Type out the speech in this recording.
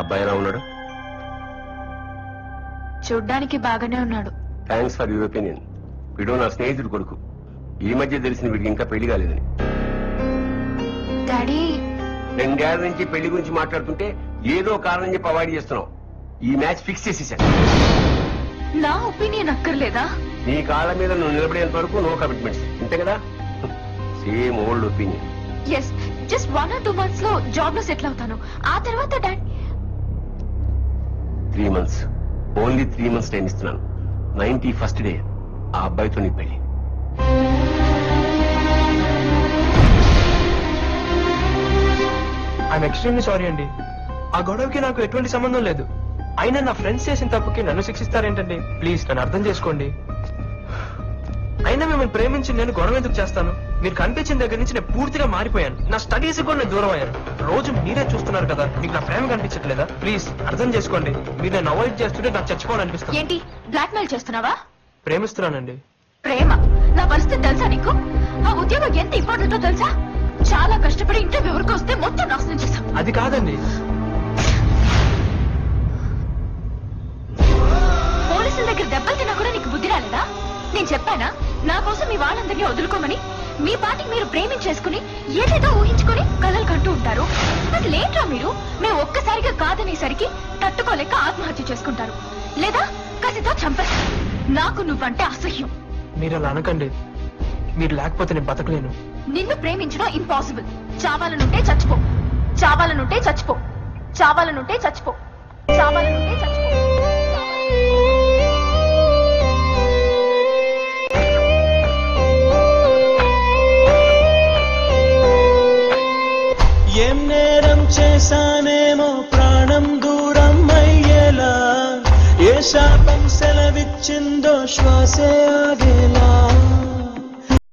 అబ్బాయి ఎలా ఉన్నాడు? చూడ్డానికి బాగానే ఉన్నాడు. Thanks for your opinion. వీడు నా స్నేహితుడు కొడుకు. ఈ మధ్య తెలిసిన వీడికి ఇంకా పెళ్లి కాలేదని. డాడీ 2 ఏళ్ల నుంచి పెళ్లి గురించి మాట్లాడుతుంటే ఏదో కారణం చెప్పి అవాయిడ్ చేస్తున్నావు. ఈ మ్యాచ్ ఫిక్స్ చేసేసాను. నా ఒపీనియన్ అక్కర్లేదా? నీ కాళ్ళ మీద నువ్వు నిలబడేంత వరకు నో కమిట్మెంట్స్, అంతే కదా? Same old opinion. Yes, just 1 or 2 months లో జాబ్ లో సెటిల్ అవుతాను. ఆ తర్వాత daddy 3 months, only 3 months time ఇస్తున్నాను. 91st డే ఆ అబ్బాయితో నీ పెళ్లి. ఐఎమ్ ఎక్స్ట్రీమ్లీ సారీ అండి. ఆ గొడవకి నాకు ఎటువంటి సంబంధం లేదు. అయినా నా ఫ్రెండ్స్ చేసిన తప్పుకి నన్ను శిక్షిస్తారేంటండి? ప్లీజ్ నన్ను అర్థం చేసుకోండి. అయినా మిమ్మల్ని ప్రేమించి నేను గొడవ ఎందుకు చేస్తాను? మీరు కనిపించిన దగ్గర నుంచి నేను పూర్తిగా మారిపోయాను. నా స్టడీస్ కూడా నేను దూరం అయ్యాను. రోజు మీరే చూస్తున్నారు కదా, మీకు నా ప్రేమ కనిపించట్లేదా? ప్లీజ్ అర్థం చేసుకోండి. మీరు నన్ను అవాయిడ్ చేస్తుంటే నాకు చచ్చిపోవాలనిపిస్తుంది. ఏంటి బ్లాక్ మెయిల్ చేస్తున్నావా? ప్రేమిస్తున్నానండి. ప్రేమ? నా పరిస్థితి తెలుసా నీకు? ఆ ఉద్యోగం ఎంత ఇంపార్టెంటో తెలుసా? చాలా కష్టపడి ఇంటర్వ్యూ వరకు వస్తే మొత్తం నాశనం చేశాం. అది కాదండి. పోలీసుల దగ్గర దెబ్బలు తిన్నా కూడా నీకు బుద్ధి రాలేదా? నేను చెప్పానా నా కోసం మీ వాళ్ళందరినీ వదులుకోమని? మీ పాటికి మీరు ప్రేమించేసుకుని ఏదేదో ఊహించుకుని కలలు కంటూ ఉంటారు. అసలు ఏంట్రా మీరు? మేము ఒక్కసారిగా కాదనేసరికి తట్టుకోలేక ఆత్మహత్య చేసుకుంటారు, లేదా కసితో చంపేస్తారు. నాకు నువ్వంటే అసహ్యం. మీరు అలా అనకండి. మీరు లేకపోతే నేను బతకలేను. నిన్ను ప్రేమించడం ఇంపాసిబుల్. చావాలనుంటే చచ్చిపో, చావాలనుంటే చచ్చిపో, చావాలనుంటే చచ్చిపో, చావాలనుంటే చచ్చిపో. ఏం నేరం చేశానేమో ప్రాణం దూరం అయ్యేలా, ఏ శాపం సెలవిచ్చిందో శ్వాసే ఆగేలా.